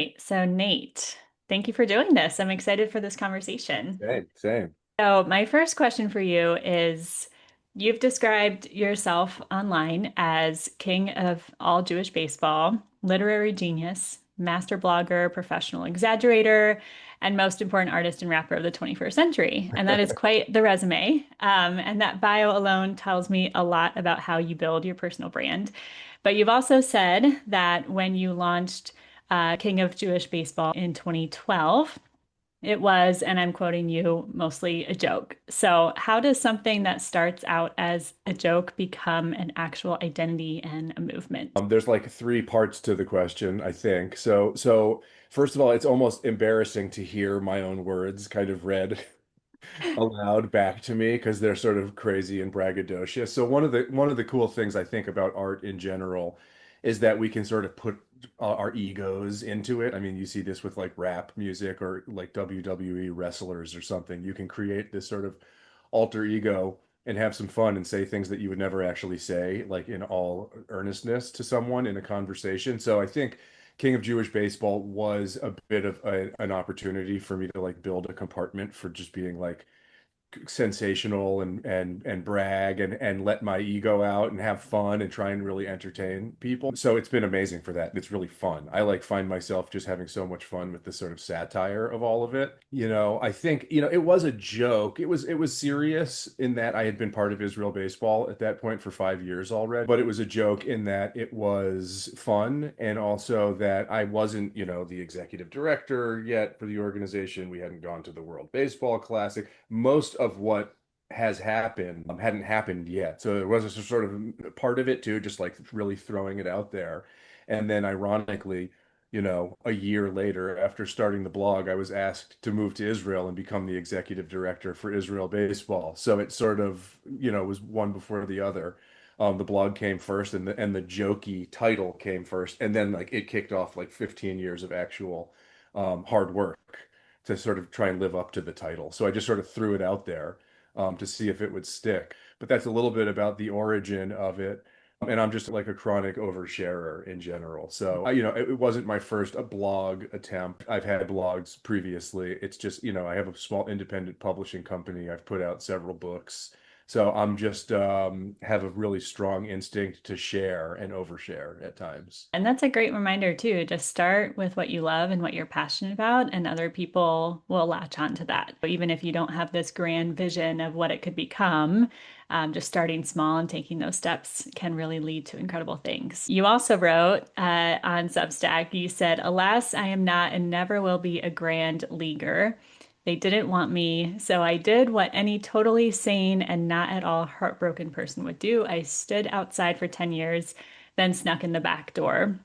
Right. So, Nate, thank you for doing this. I'm excited for this conversation. Same, same. So, my first question for you is you've described yourself online as king of all Jewish baseball, literary genius, master blogger, professional exaggerator, and most important artist and rapper of the 21st century. And that is quite the resume. And that bio alone tells me a lot about how you build your personal brand. But you've also said that when you launched King of Jewish Baseball in 2012, it was, and I'm quoting you, mostly a joke. So, how does something that starts out as a joke become an actual identity and a movement? There's like three parts to the question, I think. So first of all, it's almost embarrassing to hear my own words kind of read aloud back to me because they're sort of crazy and braggadocious. So one of the cool things I think about art in general is that we can sort of put our egos into it. I mean, you see this with like rap music or like WWE wrestlers or something. You can create this sort of alter ego and have some fun and say things that you would never actually say, like in all earnestness to someone in a conversation. So I think King of Jewish Baseball was a bit of an opportunity for me to like build a compartment for just being like sensational and brag and let my ego out and have fun and try and really entertain people. So it's been amazing for that. It's really fun. I like find myself just having so much fun with the sort of satire of all of it. I think, it was a joke. It was serious in that I had been part of Israel baseball at that point for 5 years already, but it was a joke in that it was fun and also that I wasn't, the executive director yet for the organization. We hadn't gone to the World Baseball Classic. Most of what has happened hadn't happened yet. So there was a sort of part of it too, just like really throwing it out there. And then ironically, a year later, after starting the blog, I was asked to move to Israel and become the executive director for Israel Baseball. So it sort of, was one before the other. The blog came first and the jokey title came first. And then like it kicked off like 15 years of actual hard work to sort of try and live up to the title. So I just sort of threw it out there to see if it would stick. But that's a little bit about the origin of it. And I'm just like a chronic oversharer in general. So, it wasn't my first blog attempt. I've had blogs previously. It's just, I have a small independent publishing company. I've put out several books. So I'm just have a really strong instinct to share and overshare at times. And that's a great reminder too. Just start with what you love and what you're passionate about, and other people will latch on to that. But even if you don't have this grand vision of what it could become, just starting small and taking those steps can really lead to incredible things. You also wrote on Substack, you said, "Alas, I am not and never will be a grand leaguer. They didn't want me, so I did what any totally sane and not at all heartbroken person would do. I stood outside for 10 years, then snuck in the back door."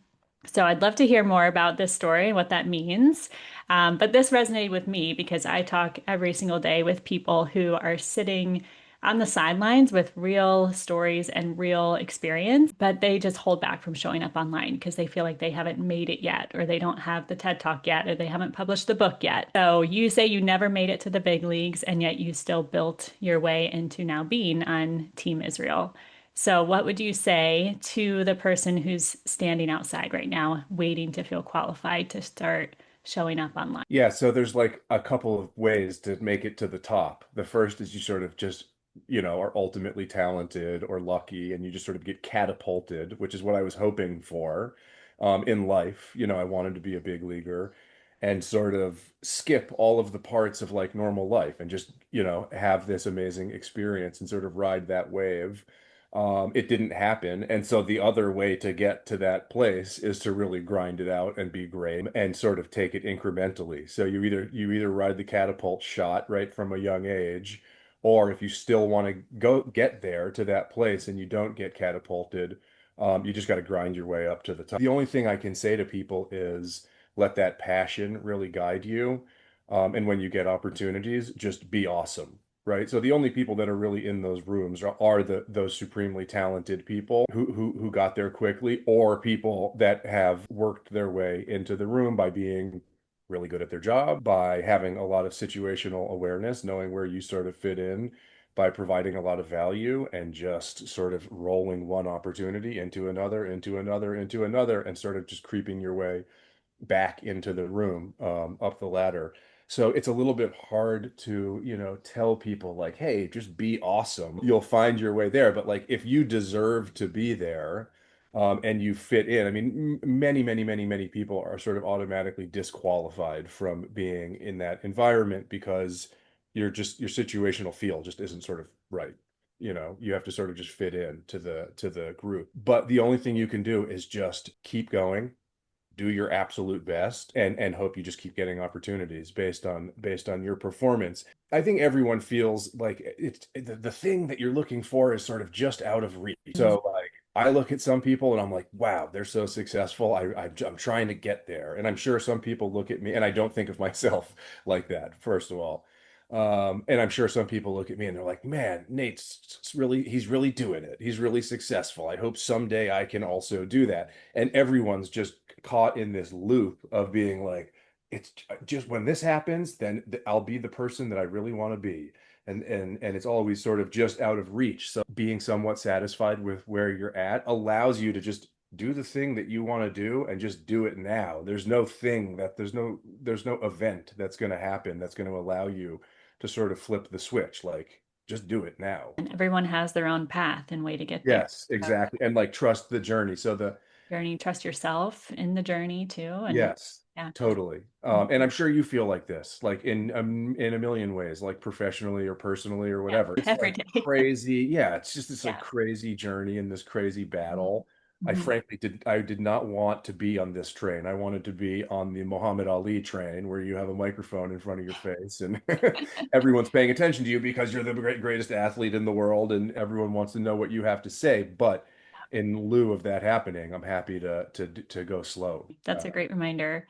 So I'd love to hear more about this story and what that means. But this resonated with me because I talk every single day with people who are sitting on the sidelines with real stories and real experience, but they just hold back from showing up online because they feel like they haven't made it yet, or they don't have the TED Talk yet, or they haven't published the book yet. So you say you never made it to the big leagues, and yet you still built your way into now being on Team Israel. So, what would you say to the person who's standing outside right now, waiting to feel qualified to start showing up online? Yeah, so there's like a couple of ways to make it to the top. The first is you sort of just, are ultimately talented or lucky and you just sort of get catapulted, which is what I was hoping for in life. I wanted to be a big leaguer and sort of skip all of the parts of like normal life and just, have this amazing experience and sort of ride that wave. It didn't happen. And so the other way to get to that place is to really grind it out and be great and sort of take it incrementally. So you either ride the catapult shot right from a young age, or if you still want to go get there to that place and you don't get catapulted, you just got to grind your way up to the top. The only thing I can say to people is let that passion really guide you. And when you get opportunities, just be awesome, right? So the only people that are really in those rooms are those supremely talented people who got there quickly, or people that have worked their way into the room by being really good at their job, by having a lot of situational awareness, knowing where you sort of fit in, by providing a lot of value and just sort of rolling one opportunity into another, into another, into another, and sort of just creeping your way back into the room, up the ladder. So it's a little bit hard to, tell people like, hey, just be awesome. You'll find your way there. But like, if you deserve to be there, and you fit in, I mean, many, many, many, many people are sort of automatically disqualified from being in that environment because your situational feel just isn't sort of right. You have to sort of just fit in to the group. But the only thing you can do is just keep going, do your absolute best, and hope you just keep getting opportunities based on your performance. I think everyone feels like it's the thing that you're looking for is sort of just out of reach. So like I look at some people and I'm like, wow, they're so successful. I'm trying to get there. And I'm sure some people look at me and I don't think of myself like that, first of all. And I'm sure some people look at me and they're like, man, he's really doing it. He's really successful. I hope someday I can also do that. And everyone's just caught in this loop of being like, it's just when this happens, then I'll be the person that I really want to be. And it's always sort of just out of reach. So being somewhat satisfied with where you're at allows you to just do the thing that you want to do and just do it now. There's no event that's going to happen that's going to allow you to sort of flip the switch. Like just do it now. And everyone has their own path and way to get there. Yes, exactly. And like trust the journey. So the Journey, trust yourself in the journey too. And Yes, yeah. totally. And I'm sure you feel like this, like in a million ways, like professionally or personally or Yeah. whatever. It's Every like day. crazy. Yeah, it's just this like Yeah. crazy journey and this crazy battle. Mhm. I did not want to be on this train. I wanted to be on the Muhammad Ali train where you have a microphone in front of your face and everyone's paying attention to you because you're the greatest athlete in the world and everyone wants to know what you have to say. But in lieu of that happening, I'm happy to go slow. That's a great reminder.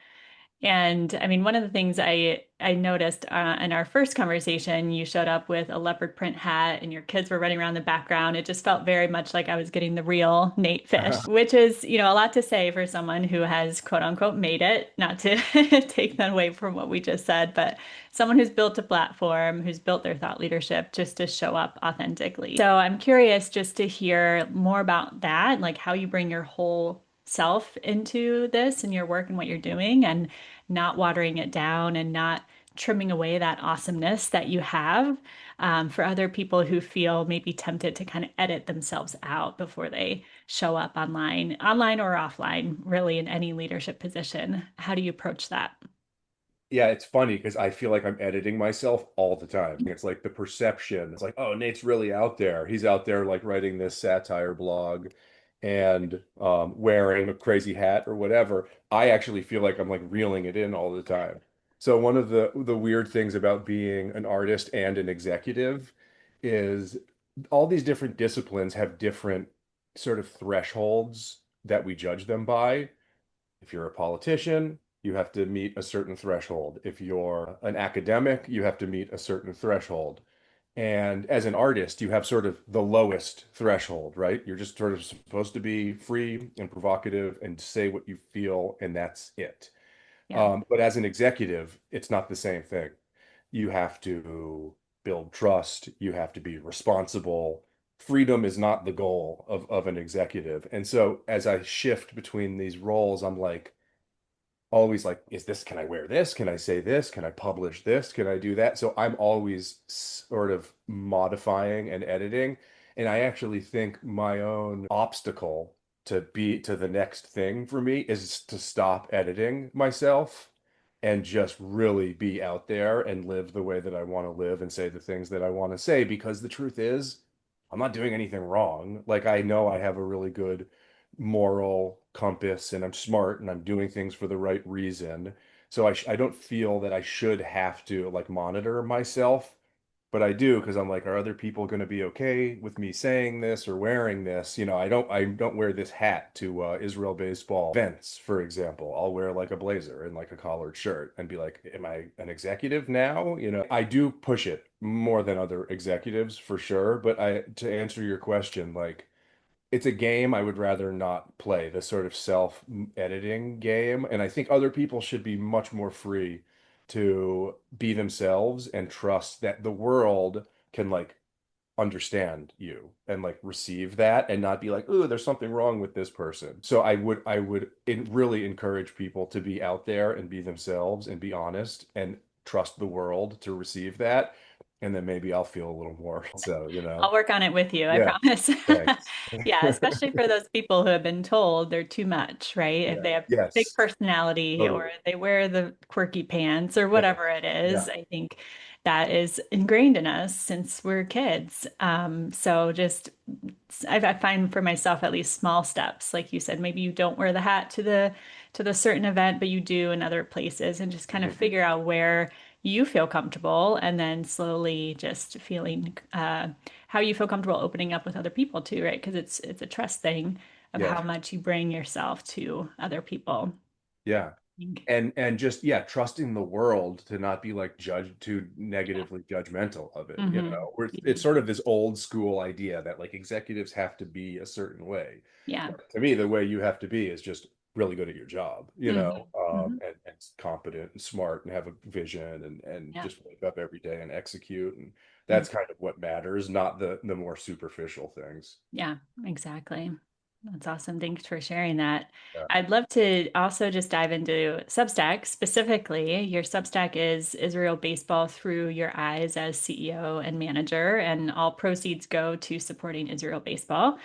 And I mean, one of the things I noticed in our first conversation, you showed up with a leopard print hat and your kids were running around the background. It just felt very much like I was getting the real Nate Fish, which is, a lot to say for someone who has quote unquote made it, not to take that away from what we just said, but someone who's built a platform, who's built their thought leadership just to show up authentically. So I'm curious just to hear more about that, like how you bring your whole self into this and your work and what you're doing and not watering it down and not trimming away that awesomeness that you have for other people who feel maybe tempted to kind of edit themselves out before they show up online or offline, really in any leadership position. How do you approach that? Yeah, it's funny because I feel like I'm editing myself all the time. It's like the perception. It's like, oh, Nate's really out there. He's out there like writing this satire blog and wearing a crazy hat or whatever. I actually feel like I'm like reeling it in all the time. So one of the weird things about being an artist and an executive is all these different disciplines have different sort of thresholds that we judge them by. If you're a politician, you have to meet a certain threshold. If you're an academic, you have to meet a certain threshold. And as an artist, you have sort of the lowest threshold, right? You're just sort of supposed to be free and provocative and say what you feel, and that's it. Yeah. But as an executive, it's not the same thing. You have to build trust, you have to be responsible. Freedom is not the goal of an executive. And so as I shift between these roles, I'm like, always like, can I wear this? Can I say this? Can I publish this? Can I do that? So I'm always sort of modifying and editing. And I actually think my own obstacle to the next thing for me is to stop editing myself and just really be out there and live the way that I want to live and say the things that I want to say. Because the truth is, I'm not doing anything wrong. Like I know I have a really good moral compass and I'm smart and I'm doing things for the right reason. So I don't feel that I should have to like monitor myself, but I do because I'm like, are other people going to be okay with me saying this or wearing this? I don't wear this hat to Israel baseball events, for example. I'll wear like a blazer and like a collared shirt and be like, am I an executive now? I do push it more than other executives for sure, but I to answer your question, like it's a game I would rather not play, the sort of self-editing game. And I think other people should be much more free to be themselves and trust that the world can like understand you and like receive that and not be like, oh, there's something wrong with this person. So I would really encourage people to be out there and be themselves and be honest and trust the world to receive that. And then maybe I'll feel a little more. So, I'll work on it with you, I yeah, promise. thanks. Yeah, especially for those people who have been told they're too much, right? If Yeah. they have big Yes, personality or totally. they wear the quirky pants or Yeah. whatever it Yeah. is, I think that is ingrained in us since we're kids. So just I find for myself at least small steps, like you said, maybe you don't wear the hat to the certain event, but you do in other places, and just kind of Mhm. figure out where you feel comfortable, and then slowly just feeling how you feel comfortable opening up with other people too, right? Because it's a trust thing of Yes. how much you bring yourself to other people. Yeah. I think. And just yeah, trusting the world to not be like judged too negatively judgmental of it. You Hmm. know, it's sort of this old school idea that like executives have to be a certain way. Yeah. But to me, the way you have to be is just really good at your job, Hmm. Hmm. and competent and smart and have a vision and Yeah. just wake up every day and execute. And Mm. that's kind of what matters, not the more superficial things. Yeah, exactly. That's awesome. Thanks for sharing that. Yeah. I'd love to also just dive into Substack specifically. Your Substack is Israel Baseball through your eyes as CEO and manager, and all proceeds go to supporting Israel Baseball.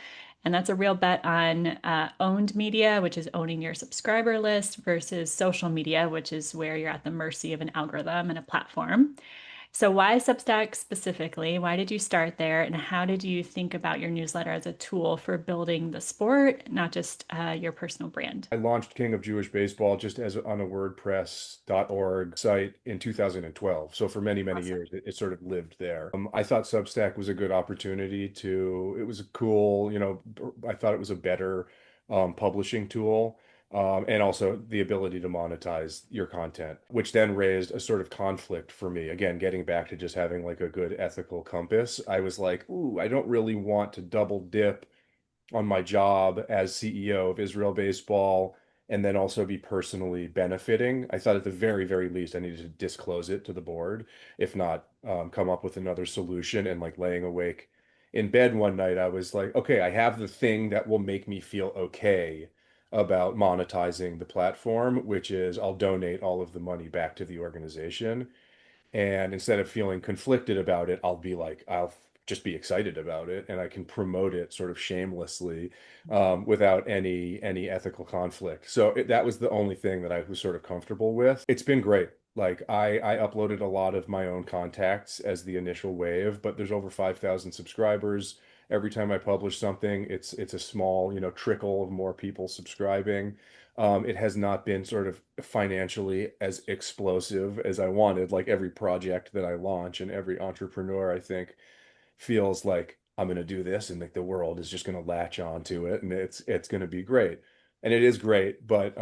And that's a real bet on owned media, which is owning your subscriber list, versus social media, which is where you're at the mercy of an algorithm and a platform. So, why Substack specifically? Why did you start there? And how did you think about your newsletter as a tool for building the sport, not just your personal brand? I launched King of Jewish Baseball just as on a WordPress.org site in 2012. So for many, many Awesome. years, it sort of lived there. I thought Substack was a good opportunity to, it was a cool, I thought it was a better publishing tool. And also the ability to monetize your content, which then raised a sort of conflict for me. Again, getting back to just having like a good ethical compass, I was like, ooh, I don't really want to double dip on my job as CEO of Israel Baseball and then also be personally benefiting. I thought at the very, very least I needed to disclose it to the board, if not come up with another solution. And like laying awake in bed one night, I was like, okay, I have the thing that will make me feel okay about monetizing the platform, which is I'll donate all of the money back to the organization. And instead of feeling conflicted about it, I'll be like, I'll just be excited about it and I can promote it sort of shamelessly without any ethical conflict. So that was the only thing that I was sort of comfortable with. It's been great. Like I uploaded a lot of my own contacts as the initial wave, but there's over 5,000 subscribers. Every time I publish something, it's a small, trickle of more people subscribing. It has not been sort of financially as explosive as I wanted. Like every project that I launch and every entrepreneur, I think, feels like I'm going to do this and like the world is just going to latch on to it and it's going to be great. And it is great, but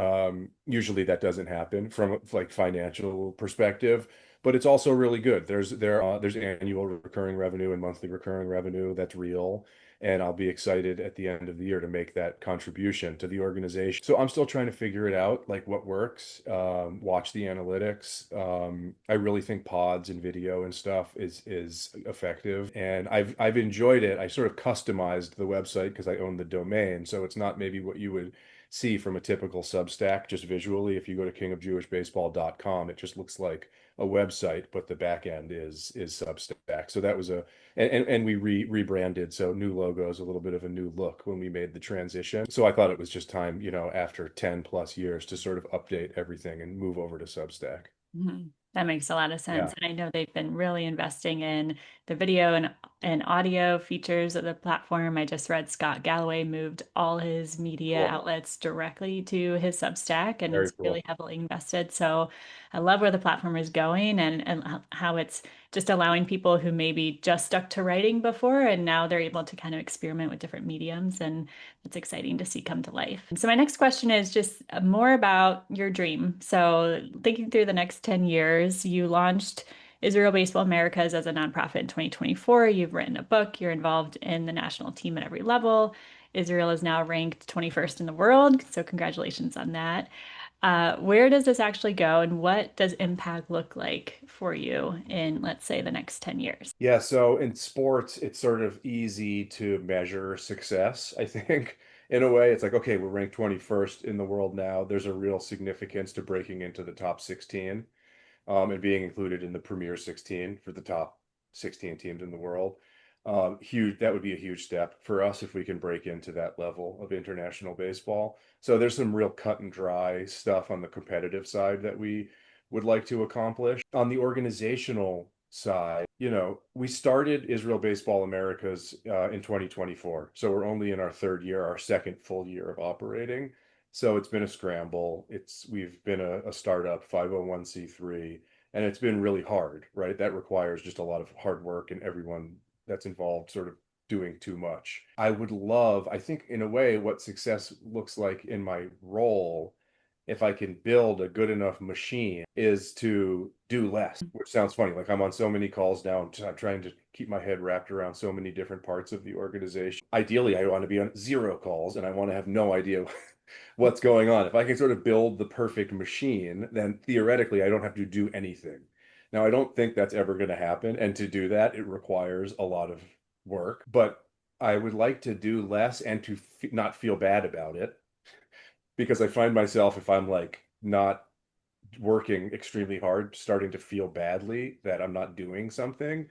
usually that doesn't happen from like financial perspective. But it's also really good. There's annual recurring revenue and monthly recurring revenue that's real, and I'll be excited at the end of the year to make that contribution to the organization. So I'm still trying to figure it out, like what works, watch the analytics. I really think pods and video and stuff is effective, and I've enjoyed it. I sort of customized the website because I own the domain, so it's not maybe what you would see from a typical Substack just visually. If you go to kingofjewishbaseball.com, it just looks like a website, but the back end is Substack. So that was and we rebranded, so new logos, a little bit of a new look when we made the transition. So I thought it was just time, after 10 plus years to sort of update everything and move over to Substack. Mhm. That makes a lot of Yeah. sense. And I know they've been really investing in the video and audio features of the platform. I just read Scott Galloway moved all his media Cool. outlets directly to his Substack and Very is cool. really heavily invested. So I love where the platform is going, and how it's just allowing people who maybe just stuck to writing before and now they're able to kind of experiment with different mediums. And it's exciting to see come to life. And so my next question is just more about your dream. So thinking through the next 10 years, you launched Israel Baseball Americas as a nonprofit in 2024. You've written a book, you're involved in the national team at every level. Israel is now ranked 21st in the world, so congratulations on that. Where does this actually go, and what does impact look like for you in, let's say, the next 10 years? Yeah, so in sports, it's sort of easy to measure success, I think. In a way, it's like, okay, we're ranked 21st in the world now. There's a real significance to breaking into the top 16, and being included in the Premier 16 for the top 16 teams in the world. Huge, that would be a huge step for us if we can break into that level of international baseball. So there's some real cut and dry stuff on the competitive side that we would like to accomplish. On the organizational side, we started Israel Baseball Americas in 2024. So we're only in our third year, our second full year of operating. So it's been a scramble. We've been a startup 501(c)(3), and it's been really hard, right? That requires just a lot of hard work and everyone that's involved sort of doing too much. I think in a way, what success looks like in my role, if I can build a good enough machine, is to do less, which sounds funny. Like I'm on so many calls now, I'm trying to keep my head wrapped around so many different parts of the organization. Ideally, I want to be on zero calls and I want to have no idea what's going on. If I can sort of build the perfect machine, then theoretically I don't have to do anything. Now, I don't think that's ever going to happen. And to do that, it requires a lot of work, but I would like to do less and to not feel bad about it, because I find myself, if I'm like not working extremely hard, starting to feel badly that I'm not doing something.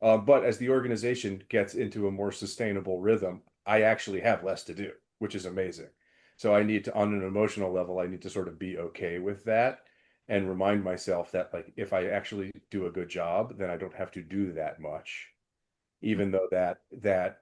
But as the organization gets into a more sustainable rhythm, I actually have less to do, which is amazing. So I need to, on an emotional level, I need to sort of be okay with that and remind myself that, like, if I actually do a good job, then I don't have to do that much, even though that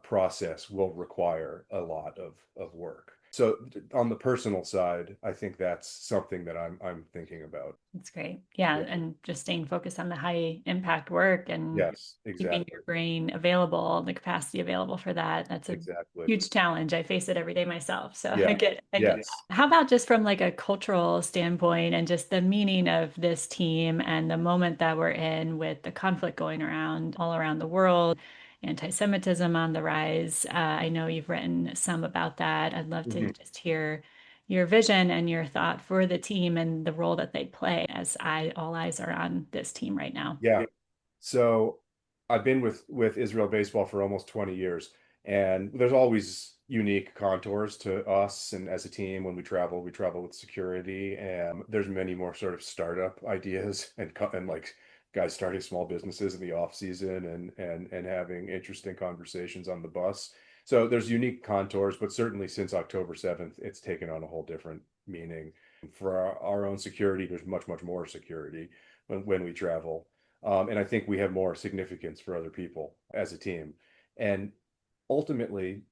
process will require a lot of work. So on the personal side, I think that's something that I'm thinking about. That's great. Yeah, Yeah. and just staying focused on the high impact work and Yes, keeping exactly. your brain available, the capacity available for that. That's a Exactly. huge challenge. I face it every day myself. So I Yeah. get Yes. that. How about just from like a cultural standpoint and just the meaning of this team and the moment that we're in with the conflict going around all around the world, anti-Semitism on the rise. I know you've written some about that. I'd love to Mhm. just hear your vision and your thought for the team and the role that they play as all eyes are on this team right now. Yeah. So I've been with Israel baseball for almost 20 years, and there's always unique contours to us. And as a team, when we travel with security, and there's many more sort of startup ideas and like guys starting small businesses in the off season and having interesting conversations on the bus. So there's unique contours, but certainly since October 7th, it's taken on a whole different meaning. For our own security, there's much more security when we travel. And I think we have more significance for other people as a team. And ultimately,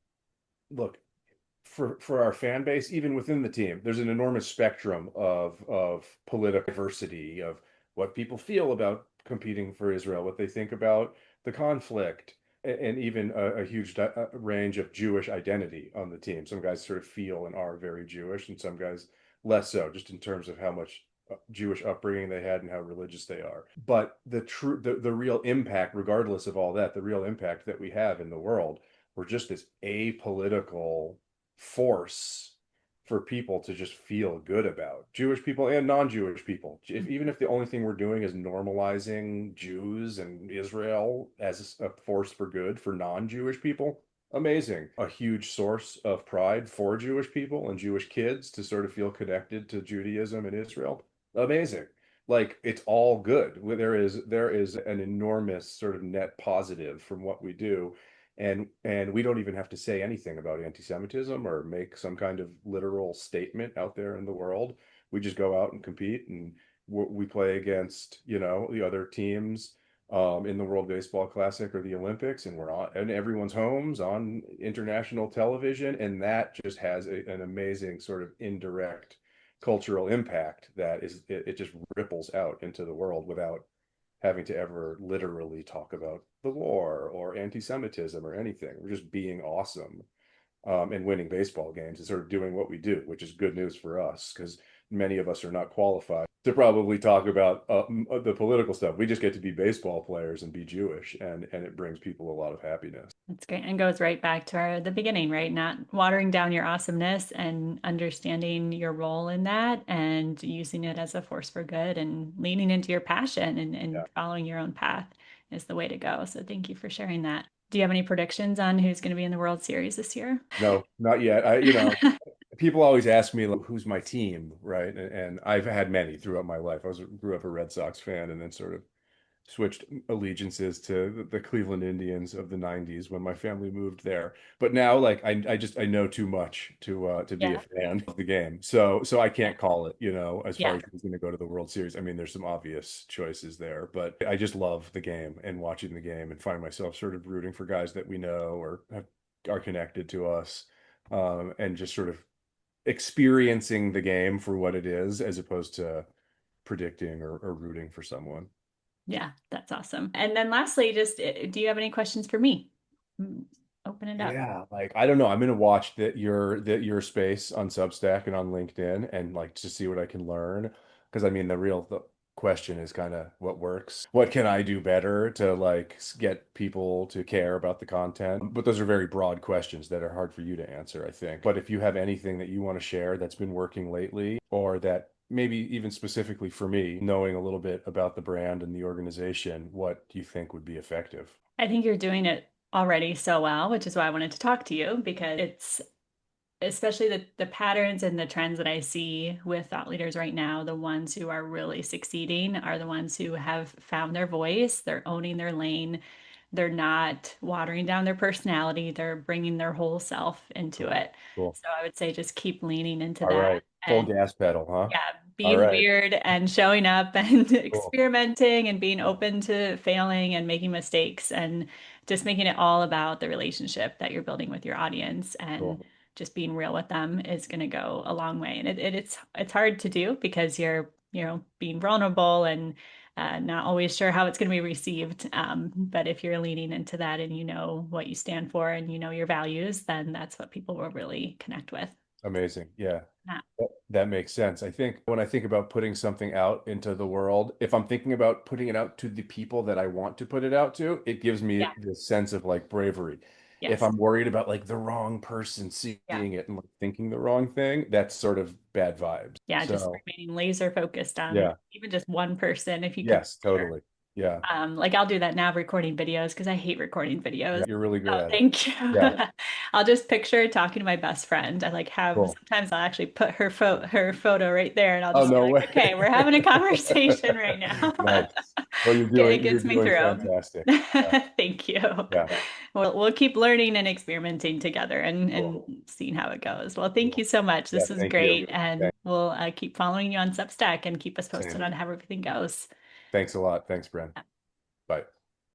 look, for our fan base, even within the team, there's an enormous spectrum of political diversity, of what people feel about competing for Israel, what they think about the conflict, and even a huge range of Jewish identity on the team. Some guys sort of feel and are very Jewish, and some guys less so, just in terms of how much Jewish upbringing they had and how religious they are. But the real impact, regardless of all that, the real impact that we have in the world, we're just this apolitical force for people to just feel good about, Jewish people and non-Jewish people. Even if the only thing we're doing is normalizing Jews and Israel as a force for good for non-Jewish people, amazing. A huge source of pride for Jewish people and Jewish kids to sort of feel connected to Judaism and Israel, amazing. Like, it's all good. There is an enormous sort of net positive from what we do, and we don't even have to say anything about anti-Semitism or make some kind of literal statement out there in the world. We just go out and compete, and we play against, the other teams in the World Baseball Classic or the Olympics, and we're on in everyone's homes on international television, and that just has an amazing sort of indirect cultural impact that it just ripples out into the world without having to ever literally talk about the war or anti-Semitism or anything. We're just being awesome, and winning baseball games and sort of doing what we do, which is good news for us because many of us are not qualified to probably talk about the political stuff. We just get to be baseball players and be Jewish, and it brings people a lot of happiness. That's great. And goes right back to the beginning, right? Not watering down your awesomeness and understanding your role in that and using it as a force for good and leaning into your passion Yeah. and following your own path is the way to go. So thank you for sharing that. Do you have any predictions on who's going to be in the World Series this year? No, not yet. People always ask me like, who's my team, right? And I've had many throughout my life. Grew up a Red Sox fan, and then sort of switched allegiances to the Cleveland Indians of the 90s when my family moved there. But now like I know too much to be a Yeah. fan of the game. So I Yeah. can't call it, as far Yeah. as who's going to go to the World Series. I mean, there's some obvious choices there, but I just love the game and watching the game and find myself sort of rooting for guys that we know or are connected to us. And just sort of experiencing the game for what it is as opposed to predicting or rooting for someone. Yeah, that's awesome. And then lastly, just do you have any questions for me? Mm, Open it up. Yeah, like I don't know. I'm gonna watch your space on Substack and on LinkedIn and like to see what I can learn. Because I mean the question is kind of what works. What can I do better to like get people to care about the content? But those are very broad questions that are hard for you to answer, I think. But if you have anything that you want to share that's been working lately, or that maybe even specifically for me, knowing a little bit about the brand and the organization, what do you think would be effective? I think you're doing it already so well, which is why I wanted to talk to you because it's especially the patterns and the trends that I see with thought leaders right now, the ones who are really succeeding are the ones who have found their voice, they're owning their lane, they're not watering down their personality, they're bringing their whole self into Cool. it. Cool. So I would say just keep leaning into All that right. Full and gas pedal, huh? yeah, All being right. weird and showing up and Cool. experimenting and being Yeah. open to failing and making mistakes and just making it all about the relationship that you're building with your audience and Cool. just being real with them is going to go a long way. And it's hard to do because you're, being vulnerable and not always sure how it's going to be received. But if you're leaning into that and you know what you stand for and you know your values, then that's what people will really connect with. Amazing. Yeah. That makes sense. I think when I think about putting something out into the world, if I'm thinking about putting it out to the people that I want to put it out to, it gives me Yeah. this sense of like bravery. If Yes. I'm worried about like the wrong person seeing Yeah. it and like thinking the wrong thing, that's sort of bad vibes. Yeah, just So, remaining laser focused on yeah. even just one person if you could Yes, be sure. totally. Yeah. Like I'll do that now recording videos because I hate recording Yeah. videos. You're really good Oh, at it. thank you. Yeah. I'll just picture talking to my best friend. I like have Cool. sometimes I'll actually put her photo right there and I'll Oh, just be no like, way. okay, we're having a conversation right now. Nice. Well, It you're gets me doing through. fantastic. Yeah. Thank you. Yeah. We'll keep learning and experimenting together and Cool. seeing how it goes. Well, thank you Cool. so much. Yeah. This was Thank you. great. And Thanks. we'll keep following you on Substack and keep us posted Same. on how everything goes. Thanks a lot. Thanks, Bren. Bye.